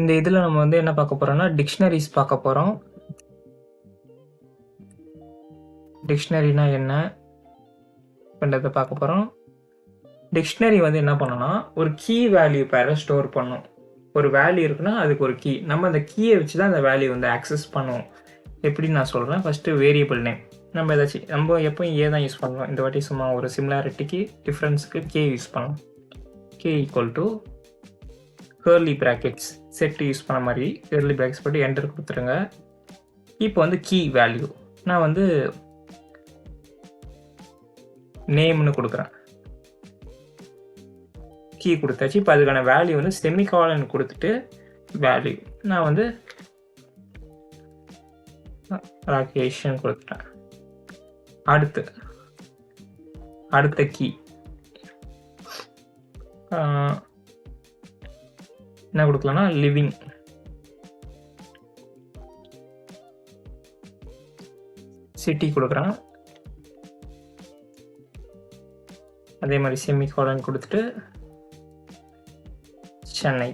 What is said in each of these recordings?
இந்த இதில் நம்ம வந்து என்ன பார்க்க போகிறோம்னா டிக்ஷனரிஸ் பார்க்க போகிறோம். டிக்ஷனரினா என்ன அப்படின்றத பார்க்க போகிறோம். டிக்ஷனரி வந்து என்ன பண்ணோம்னா ஒரு கீ வேல்யூ பேரை ஸ்டோர் பண்ணும். ஒரு வேல்யூ இருக்குன்னா அதுக்கு ஒரு கீ, நம்ம அந்த கீயை வச்சு தான் அந்த வேல்யூ வந்து ஆக்சஸ் பண்ணுவோம். எப்படி நான் சொல்கிறேன், ஃபஸ்ட்டு வேரியபிள் நேம். நம்ம ஏதாச்சும் நம்ம எப்போயும் ஏ தான் யூஸ் பண்ணணும். இந்த வாட்டி சும்மா ஒரு சிமிலாரிட்டிக்கு டிஃப்ரென்ஸுக்கு கே யூஸ் பண்ணணும். K equal to curly brackets set use பண்ண மாதிரி கர்லி ப்ராக்கெட்ஸ் போட்டு என்டர் கொடுத்துருங்க. இப்போ வந்து கீ வேல்யூ நான் வந்து நேம்னு கொடுக்குறேன். கீ கொடுத்தாச்சு. இப்போ அதுக்கான வேல்யூ வந்து செமிகாலன் கொடுத்துட்டு வேல்யூ நான் வந்து ராகேஷன் கொடுத்துட்டேன். அடுத்த கீ என்ன கொடுக்கலாம்னா லிவிங். சிட்டி கொடுக்குறேன். அதே மாதிரி செமிகாலன் கொடுத்துட்டு சென்னை.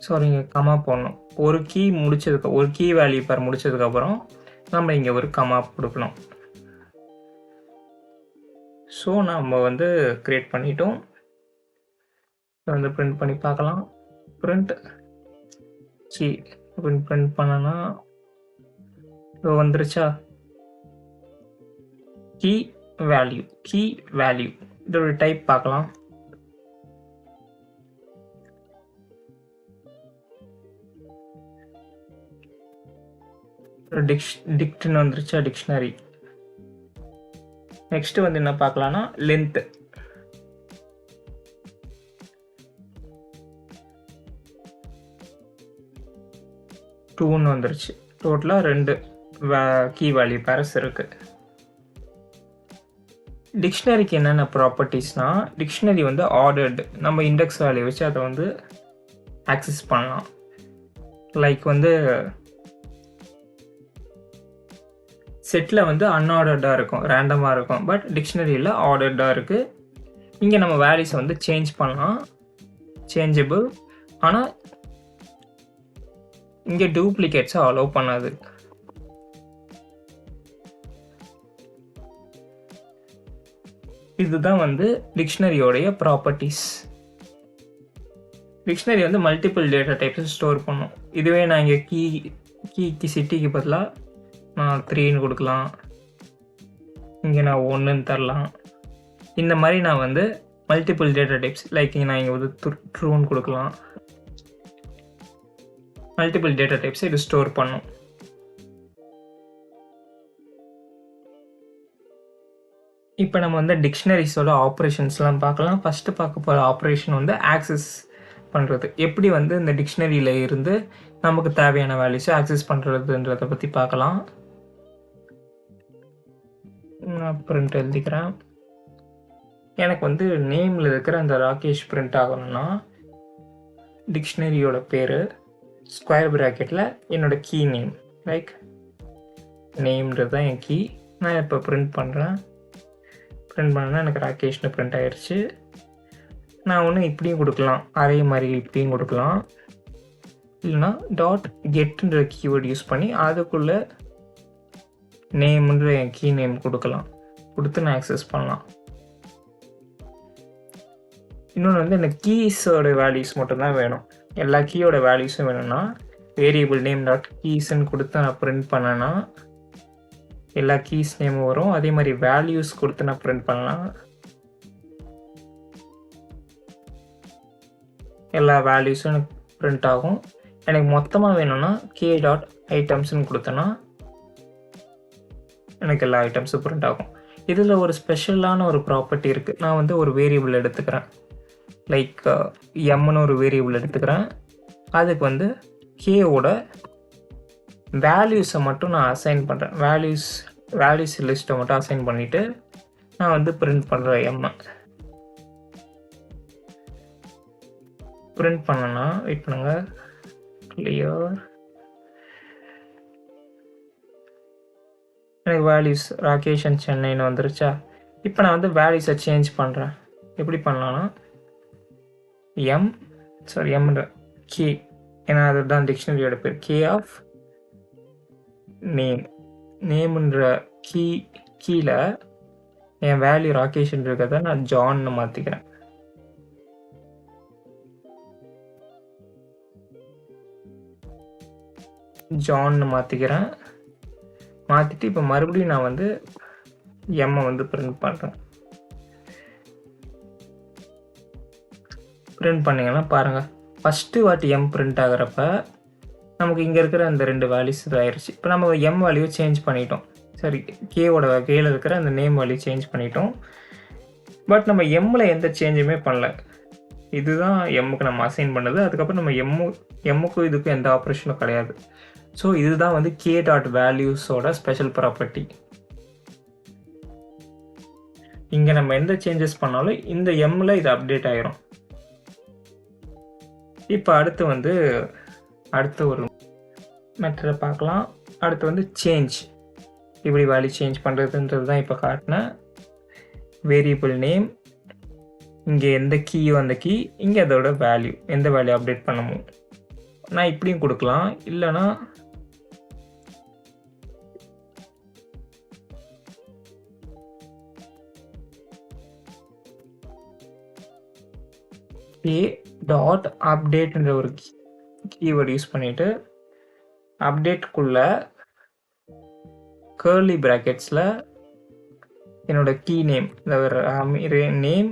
ஸோ இங்கே கமா போடணும். ஒரு கீ வேல்யூ பேர் முடிச்சதுக்கப்புறம் நம்ம இங்கே ஒரு கமா கொடுக்கணும். ஸோ நம்ம வந்து க்ரியேட் பண்ணிட்டோம். வந்து பிரிண்ட் பண்ணி பார்க்கலாம். பிரிண்ட் கீ பிரிண்ட் பண்ணனா வந்துருச்சா? கீ வேல்யூ இதோட டைப் பார்க்கலாம். டிக்ட்னு வந்துருச்சா? டிக்ஷனரி. நெக்ஸ்ட் வந்து என்ன பார்க்கலாம்னா லென்த். டூன்னு வந்துருச்சு. டோட்டலாக 2 கீ வேல்யூ பேரஸ் இருக்கு. டிக்ஷனரிக்கு என்னென்ன ப்ராப்பர்ட்டிஸ்னா, டிக்ஷனரி வந்து ஆர்டர்டு, நம்ம இண்டெக்ஸ் வேல்யூ வச்சு அதை வந்து ஆக்சஸ் பண்ணலாம். லைக் வந்து செட்டில் வந்து அன்ஆர்டர்டாக இருக்கும், ரேண்டமாக இருக்கும். பட் டிக்ஷனரியில் ஆர்டர்டாக இருக்குது. இங்கே நம்ம வேல்யூஸை வந்து சேஞ்ச் பண்ணலாம், சேஞ்சபிள். ஆனால் இங்கே டூப்ளிகேட்ஸை அலோவ் பண்ணாது. இதுதான் வந்து டிக்ஷனரியோடைய ப்ராப்பர்ட்டிஸ். டிக்ஷனரி வந்து மல்டிபிள் டேட்டா டைப்ஸ் ஸ்டோர் பண்ணும். இதுவே நான் இங்கே கீக்கு சிட்டிக்கு பதிலாக நான் 3ன்னு கொடுக்கலாம், இங்கே நான் 1ன்னு தரலாம். இந்த மாதிரி நான் வந்து மல்டிபிள் டேட்டா டைப்ஸ் லைக் நான் இங்கே வந்து ட்ரூன்னு கொடுக்கலாம். மல்டிபிள் டேட்டா டைப்ஸை இது ஸ்டோர் பண்ணும். இப்போ நம்ம வந்து டிக்ஷனரிஸோட ஆப்ரேஷன்ஸ்லாம் பார்க்கலாம். ஃபஸ்ட்டு பார்க்க போகிற ஆப்ரேஷன் வந்து ஆக்சஸ் பண்ணுறது. எப்படி வந்து இந்த டிக்ஷனரியில் இருந்து நமக்கு தேவையான வேல்யூஸை ஆக்சஸ் பண்ணுறதுன்றதை பற்றி பார்க்கலாம். நான் பிரிண்ட் எழுதிக்கிறேன். எனக்கு வந்து நேமில் இருக்கிற அந்த ராகேஷ் பிரிண்ட் ஆகணும்னா டிக்ஷனரியோட பேர் ஸ்கொயர் ப்ராக்கெட்டில் என்னோட கீ நேம், லைக் நேம்ன்றது தான் என் கீ. நான் இப்போ பிரிண்ட் பண்ணேன்னா எனக்கு ராகேஷ்னு பிரிண்ட் ஆகிடுச்சு. நான் ஒன்று இப்படியும் கொடுக்கலாம், அதே மாதிரி இப்படியும் கொடுக்கலாம். இல்லைனா .getன்ற கீவேர்டு யூஸ் பண்ணி அதுக்குள்ளே நேம்ன்ற என் கீ நேம் கொடுக்கலாம், கொடுத்து நான் ஆக்சஸ் பண்ணலாம். இன்னொன்று வந்து எனக்கு கீஸோட வேல்யூஸ் மட்டும்தான் வேணும். எல்லா கீயோட வேல்யூஸும் வேணும்னா வேரியபிள் நேம் .keysன்னு கொடுத்து நான் பிரிண்ட் பண்ணேன்னா எல்லா கீஸ் நேமும் வரும். அதே மாதிரி வேல்யூஸ் கொடுத்து நான் பிரிண்ட் பண்ணலாம், எல்லா வேல்யூஸும் எனக்கு பிரிண்ட் ஆகும். எனக்கு மொத்தமாக வேணும்னா k.items கொடுத்தேன்னா எனக்கு எல்லா ஐட்டம்ஸும் பிரிண்ட் ஆகும். இதில் ஒரு ஸ்பெஷலான ஒரு ப்ராப்பர்ட்டி இருக்குது. நான் வந்து ஒரு வேரியபிள் எடுத்துக்கிறேன், லைக் எம்னு ஒரு வேரியபிள் எடுத்துக்கிறேன். அதுக்கு வந்து கேவோட வேல்யூஸை மட்டும் நான் அசைன் பண்ணுறேன். வேல்யூஸ் லிஸ்ட்டை மட்டும் அசைன் பண்ணிவிட்டு நான் வந்து பிரிண்ட் பண்ணுறேன். எம்மை பிரிண்ட் பண்ணேன்னா வெயிட் பண்ணுங்க, கிளியர். எனக்கு வேல்யூஸ் ராகேஷ் அண்ட் சென்னைன்னு வந்துருச்சா. இப்போ நான் வந்து வேல்யூஸை சேஞ்ச் பண்ணுறேன். எப்படி பண்ணலான்னா எம்ன்ற கே, ஏன்னா அதுதான் டிக்ஷனரியோட பேர், கே ஆஃப் நேம்ன்ற கீழே என் வேல்யூ ராகேஷ்ன்ற இருக்கிறத நான் ஜான்னு மாற்றிக்கிறேன். ஜான்னு மாற்றிக்கிறேன். மாற்றிட்டு இப்போ மறுபடியும் நான் வந்து எம்மை வந்து பிரிண்ட் பண்ணுறேன். பிரிண்ட் பண்ணிங்கன்னா பாருங்கள், ஃபஸ்ட்டு வாட்டி எம் பிரிண்ட் ஆகிறப்ப நமக்கு இங்கே இருக்கிற அந்த 2 வேல்யூஸ் இதாகிடுச்சு. இப்போ நம்ம எம் வேல்யூ சேஞ்ச் பண்ணிட்டோம். சரி, கேல இருக்கிற அந்த நேம் வேல்யூ சேஞ்ச் பண்ணிட்டோம். பட் நம்ம எம்மில் எந்த சேஞ்சுமே பண்ணல. இதுதான் எம்முக்கு நம்ம அசைன் பண்ணது. அதுக்கப்புறம் நம்ம எம்முக்கும் இதுக்கும் எந்த ஆப்ரேஷனும் கிடையாது. ஸோ இதுதான் வந்து கே டாட் வேல்யூஸோட ஸ்பெஷல் ப்ராப்பர்ட்டி. இங்கே நம்ம எந்த சேஞ்சஸ் பண்ணாலும் இந்த எம்மில் இது அப்டேட் ஆகிரும். இப்போ அடுத்து ஒரு மெத்தடை பார்க்கலாம். அடுத்து வந்து சேஞ்ச், இப்படி வேல்யூ சேஞ்ச் பண்ணுறதுன்றது தான் இப்போ காட்டினேன். வேரியபிள் நேம், இங்கே எந்த கீயோ அந்த கீ, இங்கே அதோட வேல்யூ, எந்த வேல்யூ அப்டேட் பண்ணமோ நான் இப்படியும் கொடுக்கலாம். இல்லைனா கே டாட் அப்டேட்ன்ற ஒரு கீவேர்டு யூஸ் பண்ணிவிட்டு அப்டேட்குள்ள கர்லி ப்ராக்கெட்ஸில் என்னோட கீ நேம் நேம்.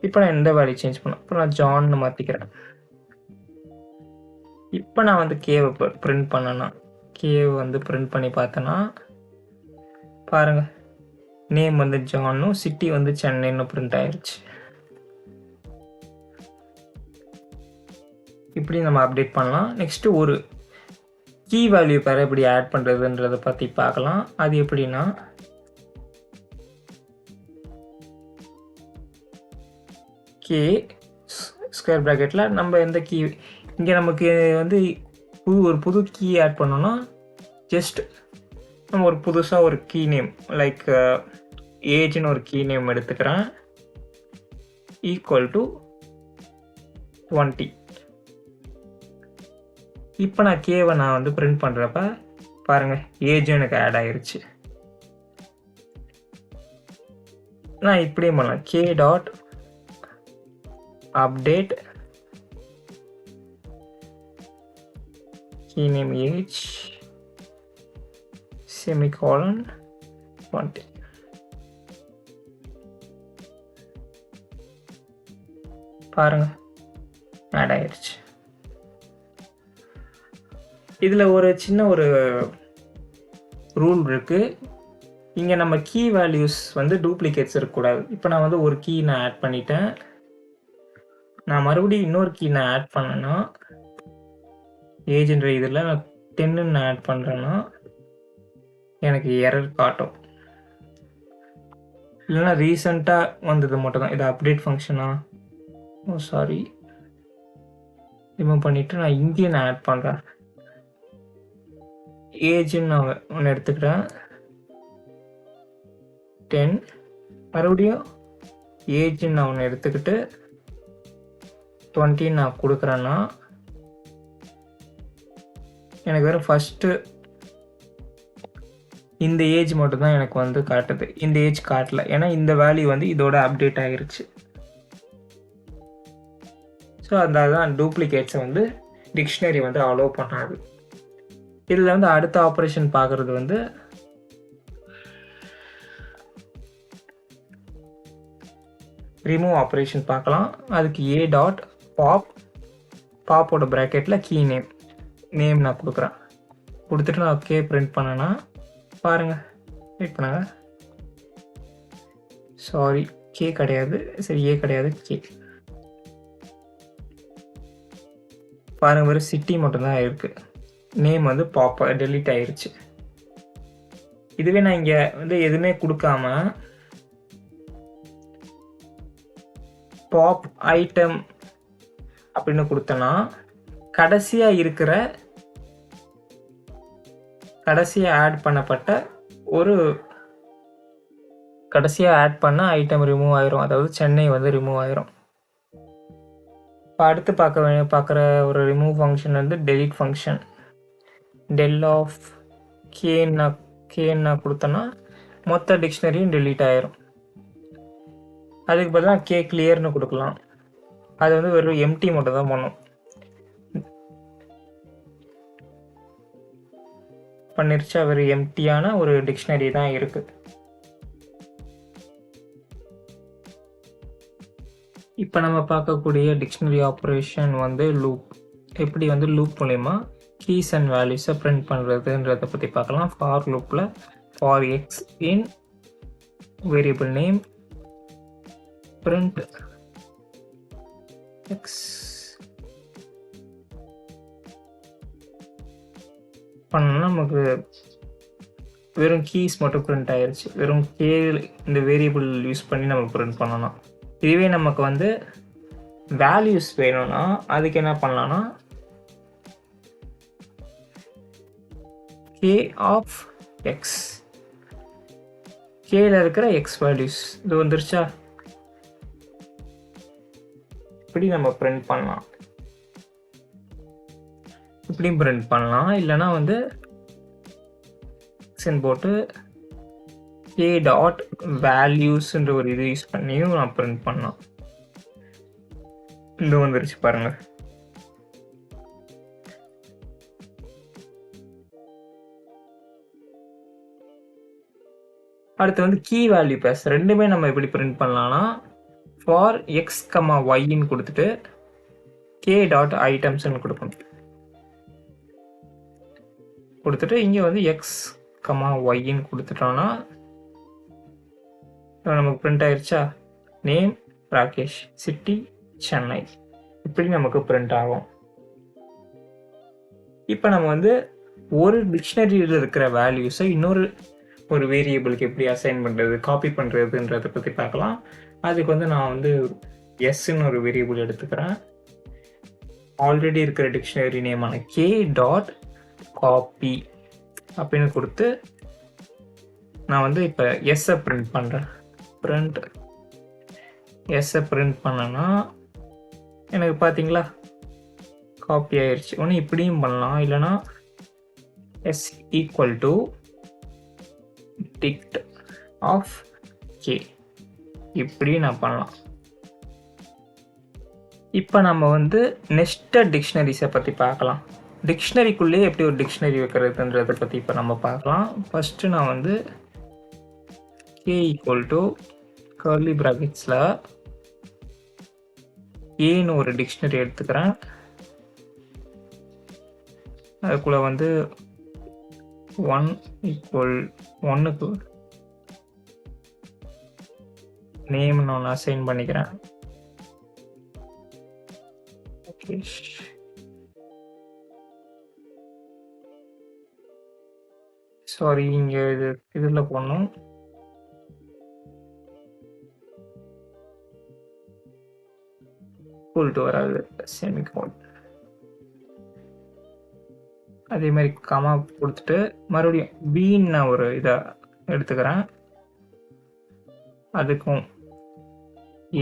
இப்போ நான் எந்த வேல்யூ சேஞ்ச் பண்ணேன், இப்போ நான் ஜான்னு மாற்றிக்கிறேன். இப்போ நான் வந்து கேவை பிரிண்ட் பண்ணேன்னா, கேவை வந்து பிரிண்ட் பண்ணி பார்த்தேன்னா பாருங்கள், நேம் வந்து ஜானும் சிட்டி வந்து சென்னைன்னு பிரிண்ட் ஆயிடுச்சு. இப்படி நம்ம அப்டேட் பண்ணலாம். நெக்ஸ்ட்டு ஒரு கீ வேல்யூ பேரை எப்படி ஆட் பண்ணுறதுன்றதை பற்றி பார்க்கலாம். அது எப்படின்னா கே ஸ்கொயர் ப்ராக்கெட்டில் நம்ம எந்த கீ, இங்கே நமக்கு வந்து ஒரு புது கீ ஆட் பண்ணோன்னா ஜஸ்ட் நம்ம ஒரு புதுசாக ஒரு கீ நேம் லைக் ஏஜ்னு ஒரு கீ நேம் எடுத்துக்கிறேன், ஈக்குவல் டு 20. இப்போ நான் கேவை நான் வந்து பிரிண்ட் பண்ணுறப்ப பாருங்கள், ஏஜும் எனக்கு ஆட் ஆகிருச்சு. நான் இப்படியும் பண்ணலாம், K dot update key name age semicolon 20. பாருங்கள், ஆட் ஆகிருச்சு. இதில் ஒரு சின்ன ஒரு ரூல் இருக்குது. இங்கே நம்ம கீ வேல்யூஸ் வந்து டூப்ளிகேட்ஸ் இருக்கக்கூடாது. இப்போ நான் வந்து ஒரு கீ நான் ஆட் பண்ணிட்டேன், நான் மறுபடியும் இன்னொரு கீ நான் ஆட் பண்ணேன்னா ஏஜ்ன்ற இதில் நான் 10 நான் ஆட் பண்ணுறேன்னா எனக்கு எரர் காட்டும். இல்லைன்னா ரீசெண்டாக வந்தது மட்டும் தான் இது அப்டேட் ஃபங்க்ஷனா, சாரி, ரிமூவ் பண்ணிவிட்டு நான் இங்கேயும் நான் ஆட் பண்ணுறேன். ஏஜ்ன்னு நான் ஒன்று எடுத்துக்கிறேன் 10, மறுபடியும் ஏஜ்ன்னு நான் ஒன்று எடுத்துக்கிட்டு 20 நான் கொடுக்குறேன்னா எனக்கு வெறும் ஃபஸ்ட்டு இந்த ஏஜ் மட்டும்தான் எனக்கு வந்து காட்டுது, இந்த ஏஜ் காட்டல. ஏன்னா இந்த வேல்யூ வந்து இதோட அப்டேட் ஆகிருச்சு. ஸோ அதான் டூப்ளிகேட்ஸை வந்து டிக்ஷனரி வந்து அலோவ் பண்ணாது. இதில் வந்து அடுத்த ஆப்ரேஷன் பார்க்குறது வந்து ரிமூவ் ஆப்ரேஷன் பார்க்கலாம். அதுக்கு ஏ டாட் பாப்போட ப்ராக்கெட்டில் கீ நேம் நான் கொடுக்குறேன். கொடுத்துட்டு நான் கே பிரிண்ட் பண்ணேன்னா பாருங்கள், வெயிட் பண்ணுங்க, சாரி கே கிடையாது, சரி ஏ கிடையாது, கே. பாருங்கள், வெறும் சிட்டி மட்டும்தான் இருக்குது, நேம் வந்து டெலீட் ஆயிடுச்சு. இதுவே நான் இங்கே வந்து எதுவுமே கொடுக்காம பாப் ஐட்டம் அப்படின்னு கொடுத்தேன்னா கடைசியாக இருக்கிற கடைசியாக ஆட் பண்ண ஐட்டம் ரிமூவ் ஆயிரும், அதாவது சென்னை வந்து ரிமூவ் ஆயிரும். இப்போ அடுத்து பார்க்குற ஒரு ரிமூவ் ஃபங்க்ஷன் வந்து டெலிட் ஃபங்க்ஷன். டெல் ஆஃப் கேன்னா கொடுத்தோன்னா மொத்த டிக்ஷனரியும் டெலீட் ஆயிரும். அதுக்கு பதிலாக கே கிளியர்னு கொடுக்கலாம். அது வந்து வெறும் எம்டி மட்டும் தான் பண்ணும். பண்ணிருச்சா, வெறும் எம்டியான ஒரு டிக்ஷனரி தான் இருக்கு. இப்போ நம்ம பார்க்கக்கூடிய டிக்ஷனரி ஆப்ரேஷன் வந்து லூப். எப்படி வந்து லூப் மூலயமா கீஸ் அண்ட் வேல்யூஸை பிரிண்ட் பண்ணுறதுன்றதை பற்றி பார்க்கலாம். ஃபார் லூப்பில் for X in variable name print X பண்ணோன்னா நமக்கு வெறும் கீஸ் மட்டும் பிரிண்ட் ஆயிடுச்சு. வெறும் கே இந்த வேரியபிள் யூஸ் பண்ணி நம்ம பிரிண்ட் பண்ணணும். இதுவே நமக்கு வந்து வேல்யூஸ் வேணும்னா அதுக்கு என்ன பண்ணலாம்னா கே ஆஃப் எக்ஸ், கேல இருக்கிற எக்ஸ் வேல்யூஸ் இது வந்துருச்சா, இப்படி நம்ம பிரிண்ட் பண்ணலாம். இப்படியும் பிரிண்ட் பண்ணலாம். இல்லைனா வந்து போட்டு கே டாட் வேல்யூஸ்ன்ற ஒரு இது யூஸ் பண்ணியும் நான் பிரிண்ட் பண்ணலாம். இது வந்துருச்சு பாருங்க. அடுத்து வந்து கீ வேல்யூ பேஸ். ரெண்டுமே நம்ம எப்படி பிரிண்ட் பண்ணலாம்னா ஃபார் எக்ஸ் கமா ஒய்ன்னு கொடுத்துட்டு கே டாட் ஐட்டம்ஸ்ன்னு கொடுத்துட்டு இங்கே வந்து எக்ஸ் கமா ஒய்ன்னு கொடுத்துட்டோம்னா நமக்கு பிரிண்ட் ஆயிடுச்சா, நேம் ராகேஷ், சிட்டி சென்னை, இப்படி நமக்கு பிரிண்ட் ஆகும். இப்போ நம்ம வந்து ஒரு டிக்ஷனரியில் இருக்கிற வேல்யூஸை ஒரு வேரியபிளுக்கு எப்படி அசைன் பண்ணுறது, காப்பி பண்ணுறதுன்றதை பற்றி பார்க்கலாம். அதுக்கு வந்து நான் வந்து எஸ்ன்னு ஒரு வேரியபிள் எடுத்துக்கிறேன். ஆல்ரெடி இருக்கிற டிக்ஷனரி நேமான கே டாட் காப்பி அப்படின்னு கொடுத்து நான் வந்து இப்போ எஸ்ஸை பிரிண்ட் பண்ணுறேன். பிரிண்ட் எஸ்ஸை பிரிண்ட் பண்ணனா எனக்கு பார்த்தீங்களா காப்பி ஆயிடுச்சு. ஒன்று இப்படியும் பண்ணலாம், இல்லைனா S equal to dict of K, இப்படி நான் பண்ணலாம். இப்போ நம்ம வந்து நெஸ்டட் டிக்ஷனரிஸை பற்றி பார்க்கலாம். டிக்ஷனரிக்குள்ளேயே எப்படி ஒரு டிக்ஷனரி வைக்கிறதுன்றதை பற்றி இப்போ நம்ம பார்க்கலாம். ஃபஸ்ட்டு நான் வந்து கே ஈக்குவல் டு கர்லி ப்ராக்கெட்ஸில் ஏன்னு ஒரு டிக்ஷனரி எடுத்துக்கிறேன். அதுக்குள்ளே வந்து 1 ஈக்குவல் 1க்கு நேம்னு ஒன்று அசைன் பண்ணிக்கிறேன். ஓகே, சாரி, இங்கே இதில் போடணும். டு வராது, செமிகோன். அதே மாதிரி கமா கொடுத்துட்டு மறுபடியும் பீன்னு நான் ஒரு இதை எடுத்துக்கிறேன். அதுக்கும்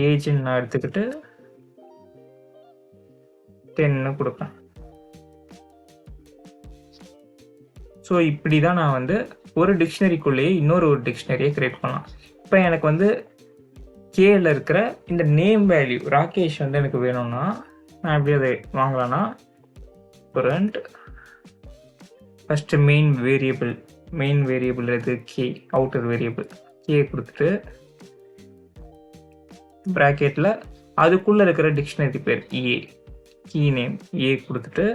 ஏஜ்ன்னு நான் எடுத்துக்கிட்டு 10 கொடுப்பேன். ஸோ இப்படி தான் நான் வந்து ஒரு டிக்ஷனரிக்குள்ளேயே ஒரு டிக்ஷனரியை கிரியேட் பண்ணலாம். இப்போ எனக்கு வந்து கேல இருக்கிற இந்த நேம் வேல்யூ ராகேஷ் வந்து எனக்கு வேணும்னா நான் எப்படி அதை வாங்கலாம்னா பிரிண்ட் ஃபஸ்ட்டு மெயின் வேரியபிள் இது கே, அவுட்டர் வேரியபிள் கே கொடுத்துட்டு ப்ராக்கெட்டில் அதுக்குள்ளே இருக்கிற டிக்ஷனரி பேர் ஏ, கீ நேம் ஏ கொடுத்துட்டு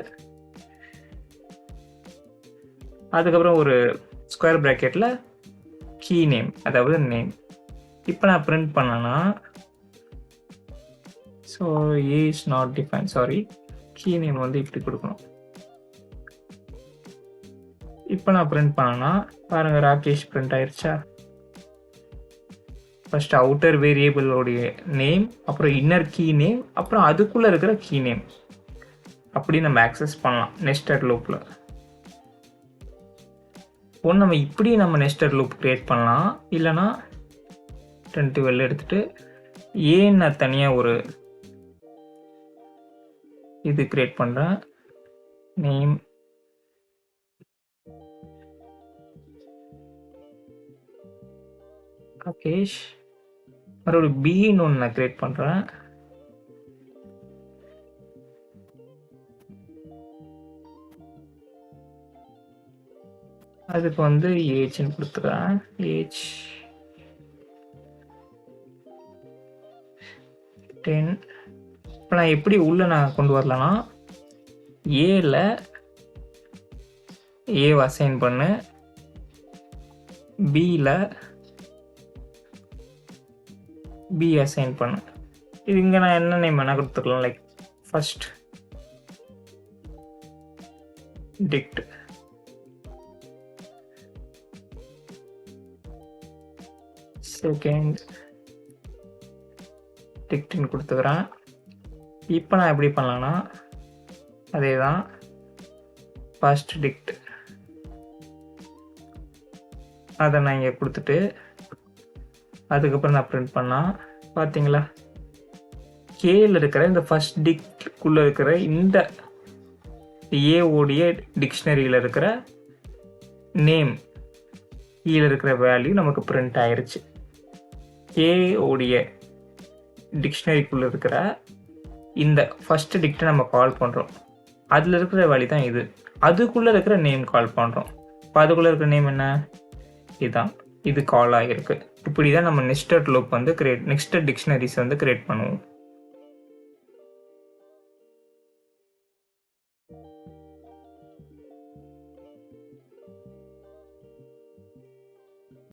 அதுக்கப்புறம் ஒரு ஸ்கொயர் ப்ராக்கெட்டில் கீ நேம், அதாவது நேம். இப்போ நான் பிரிண்ட் பண்ணேன்னா so A is not define, sorry, key name வந்து இப்படி கொடுக்கணும். இப்போ நான் பிரிண்ட் பண்ணேன்னா பாருங்கள் ராகேஷ் பிரிண்ட் ஆயிடுச்சா. ஃபர்ஸ்ட் அவுட்டர் வேரியபிளோடைய நேம், அப்புறம் இன்னர் கீ நேம், அப்புறம் அதுக்குள்ளே இருக்கிற கீ நேம், அப்படி நம்ம ஆக்சஸ் பண்ணலாம் நெஸ்டட் லூப்பில். ஒன்று நம்ம இப்படி நம்ம நெஸ்டட் லூப் க்ரியேட் பண்ணலாம். இல்லைனா 10 வெளில எடுத்துகிட்டு ஏன் நான் தனியாக ஒரு இது க்ரியேட் பண்ணுறேன். நேம் ராகேஷ். மறுபடியும் பின்னு ஒன்று நான் க்ரியேட் பண்ணுறேன். அதுக்கு வந்து ஏஜ்னு கொடுத்துக்கிறேன். ஏஜ் 10. இப்போ நான் எப்படி உள்ள நான் கொண்டு வரலன்னா ஏல ஏவை அசைன் பண்ணு, பியில் பி அசைன் பண்ணு. இது இங்கே நான் என்ன நேம் வேணால் கொடுத்துக்கலாம். லைக் ஃபர்ஸ்ட் டிக்ட், செகண்ட் டிக்ட்னு கொடுத்துக்கிறேன். இப்போ நான் எப்படி பண்ணலான்னா அதே தான் ஃபர்ஸ்ட் டிக்ட் அதை நான் இங்கே கொடுத்துட்டு அதுக்கப்புறம் நான் பிரிண்ட் பண்ணால் பார்த்தீங்களா கேல இருக்கிற இந்த ஃபர்ஸ்ட் டிக்ட்குள்ளே இருக்கிற இந்த ஏஓடைய டிக்ஷனரியில் இருக்கிற நேம் கீழே இருக்கிற வேல்யூ நமக்கு பிரிண்ட் ஆயிருச்சு. ஏஓடைய டிக்ஷனரிக்குள்ளே இருக்கிற இந்த ஃபர்ஸ்ட் டிக்டை நம்ம கால் பண்ணுறோம். அதில் இருக்கிற வேல்யூ தான் இது. அதுக்குள்ளே இருக்கிற நேம் கால் பண்ணுறோம். இப்போ அதுக்குள்ளே இருக்கிற நேம் என்ன? இதுதான். இது கால் ஆகிருக்கு. இப்படி தான் நம்ம நெஸ்டட் லூப் வந்து நெஸ்டட் டிக்ஷனரிஸ் வந்து கிரியேட் பண்ணுவோம்.